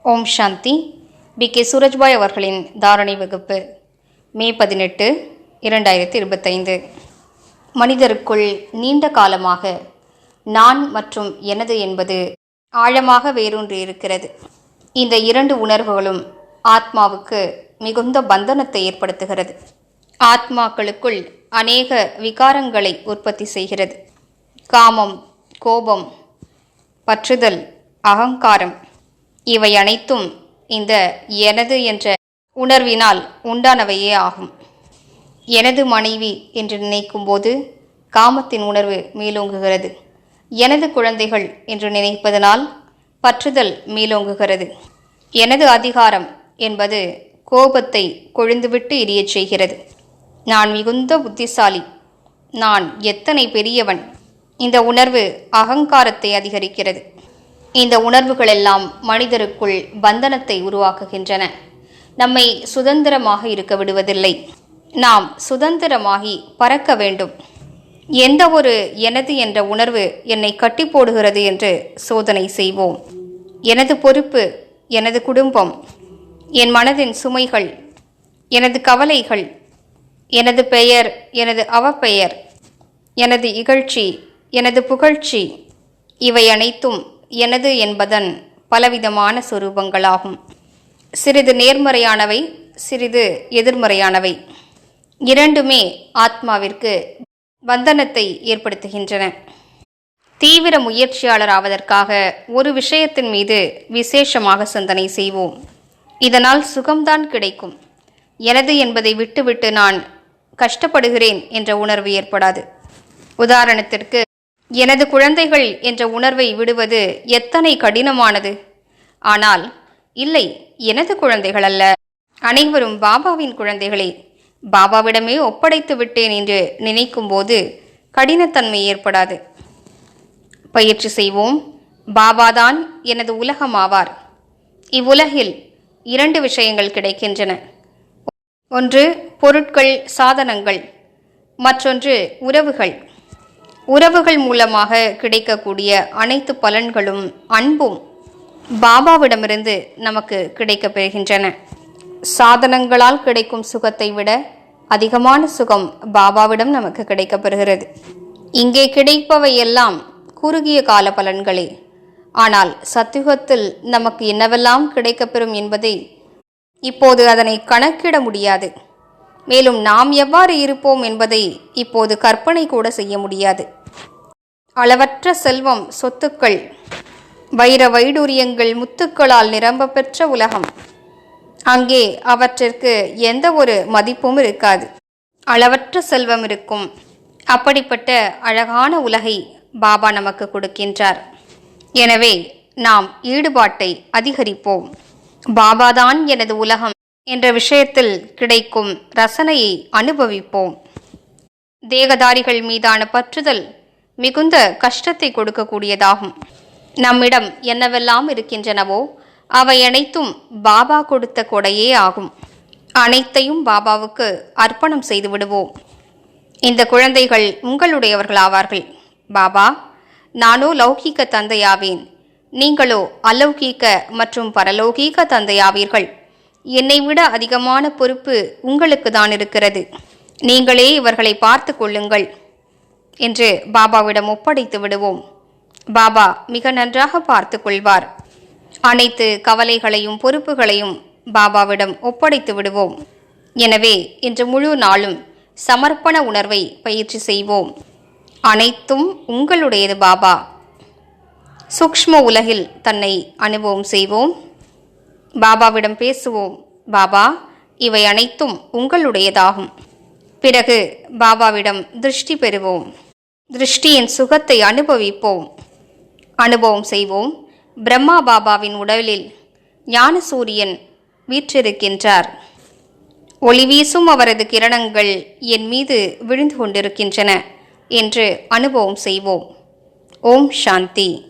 ஓம் சாந்தி. K Surajbhai அவர்களின் தாரணை வகுப்பு, மே 18, 2025. மனிதருக்குள் நீண்ட காலமாக நான் மற்றும் எனது என்பது ஆழமாக வேரூன்றி இருக்கிறது. இந்த இரண்டு உணர்வுகளும் ஆத்மாவுக்கு மிகுந்த பந்தனத்தை ஏற்படுத்துகிறது. ஆத்மாக்களுக்குள் அநேக விகாரங்களை உற்பத்தி செய்கிறது. காமம், கோபம், பற்றுதல், அகங்காரம் இவை அனைத்தும் இந்த எனது என்ற உணர்வினால் உண்டானவையே ஆகும். எனது மனைவி என்று நினைக்கும் போது காமத்தின் உணர்வு மேலோங்குகிறது. எனது குழந்தைகள் என்று நினைப்பதனால் பற்றுதல் மேலோங்குகிறது. எனது அதிகாரம் என்பது கோபத்தை கொழுந்துவிட்டு எரியச் செய்கிறது. நான் மிகுந்த புத்திசாலி, நான் எத்தனை பெரியவன், இந்த உணர்வு அகங்காரத்தை அதிகரிக்கிறது. இந்த உணர்வுகளெல்லாம் மனிதருக்குள் பந்தனத்தை உருவாக்குகின்றன. நம்மை சுதந்திரமாக இருக்க விடுவதில்லை. நாம் சுதந்திரமாகி பறக்க வேண்டும். எந்த ஒரு எனது என்ற உணர்வு என்னை கட்டி போடுகிறது என்று சோதனை செய்வோம். எனது பொறுப்பு, எனது குடும்பம், என் மனதின் சுமைகள், எனது கவலைகள், எனது பெயர், எனது அவப்பெயர், எனது இகழ்ச்சி, எனது புகழ்ச்சி இவை அனைத்தும் எனது என்பதன் பலவிதமான சொரூபங்களாகும். சிறிது நேர்மறையானவை, சிறிது எதிர்மறையானவை. இரண்டுமே ஆத்மாவிற்கு பந்தனத்தை ஏற்படுத்துகின்றன. தீவிர முயற்சியாளர் ஆவதற்காக ஒரு விஷயத்தின் மீது விசேஷமாக சிந்தனை செய்வோம். இதனால் சுகம்தான் கிடைக்கும். எனது என்பதை விட்டுவிட்டு நான் கஷ்டப்படுகிறேன் என்ற உணர்வு ஏற்படாது. உதாரணத்திற்கு, எனது குழந்தைகள் என்ற உணர்வை விடுவது எத்தனை கடினமானது. ஆனால் இல்லை, எனது குழந்தைகள் அல்ல, அனைவரும் பாபாவின் குழந்தைகளே, பாபாவிடமே ஒப்படைத்து விட்டேன் என்று நினைக்கும் போது கடினத்தன்மை ஏற்படாது. பயிற்சி செய்வோம். பாபாதான் எனது உலகம் ஆவார். இவ்வுலகில் இரண்டு விஷயங்கள் கிடைக்கின்றன. ஒன்று பொருட்கள், சாதனங்கள். மற்றொன்று உறவுகள். உறவுகள் மூலமாக கிடைக்கக்கூடிய அனைத்து பலன்களும் அன்பும் பாபாவிடமிருந்து நமக்கு கிடைக்கப் பெறுகின்றன. சாதனங்களால் கிடைக்கும் சுகத்தை விட அதிகமான சுகம் பாபாவிடம் நமக்கு கிடைக்கப்பெறுகிறது. இங்கே கிடைப்பவையெல்லாம் குறுகிய கால பலன்களே. ஆனால் சத்யுகத்தில் நமக்கு என்னவெல்லாம் கிடைக்கப்பெறும் என்பதை இப்போது அதனை கணக்கிட முடியாது. மேலும் நாம் எவ்வாறு இருப்போம் என்பதை இப்போது கற்பனை கூட செய்ய முடியாது. அளவற்ற செல்வம், சொத்துக்கள், வைர வைடூரியங்கள், முத்துக்களால் நிரம்ப பெற்ற உலகம். அங்கே அவற்றிற்கு எந்த ஒரு மதிப்பும் இருக்காது. அளவற்ற செல்வம் இருக்கும். அப்படிப்பட்ட அழகான உலகை பாபா நமக்கு கொடுக்கின்றார். எனவே நாம் ஈடுபாட்டை அதிகரிப்போம். பாபாதான் எனது உலகம் என்ற விஷயத்தில் கிடைக்கும் ரசனையை அனுபவிப்போம். தேகதாரிகள் மீதான பற்றுதல் மிகுந்த கஷ்டத்தை கொடுக்கக்கூடியதாகும். நம்மிடம் என்னவெல்லாம் இருக்கின்றனவோ அவை அனைத்தும் பாபா கொடுத்த கொடையே ஆகும். அனைத்தையும் பாபாவுக்கு அர்ப்பணம் செய்து விடுவோம். இந்த குழந்தைகள் உங்களுடையவர்களாவார்கள். பாபா, நானோ லௌகீக தந்தையாவேன், நீங்களோ அலௌகீக மற்றும் பரலௌகீக தந்தையாவீர்கள். என்னை விட அதிகமான பொறுப்பு உங்களுக்கு தான் இருக்கிறது. நீங்களே இவர்களை பார்த்து கொள்ளுங்கள் என்று பாபாவிடம் ஒப்படைத்து விடுவோம். பாபா மிக நன்றாக பார்த்து கொள்வார். அனைத்து கவலைகளையும் பொறுப்புகளையும் பாபாவிடம் ஒப்படைத்து விடுவோம். எனவே இன்று முழு நாளும் சமர்ப்பண உணர்வை பயிற்சி செய்வோம். அனைத்தும் உங்களுடையது பாபா. சூக்ஷ்ம உலகில் தன்னை அனுபவம் செய்வோம். பாபாவிடம் பேசுவோம். பாபா, இவை அனைத்தும் உங்களுடையதாகும். பிறகு பாபாவிடம் திருஷ்டி பெறுவோம். திருஷ்டியின் சுகத்தை அனுபவிப்போம். அனுபவம் செய்வோம். பிரம்மா பாபாவின் உடலில் ஞான சூரியன் வீற்றிருக்கின்றார். ஒளி வீசும் அவரது கிரணங்கள் என் மீது விழுந்து கொண்டிருக்கின்றன என்று அனுபவம் செய்வோம். ஓம் சாந்தி.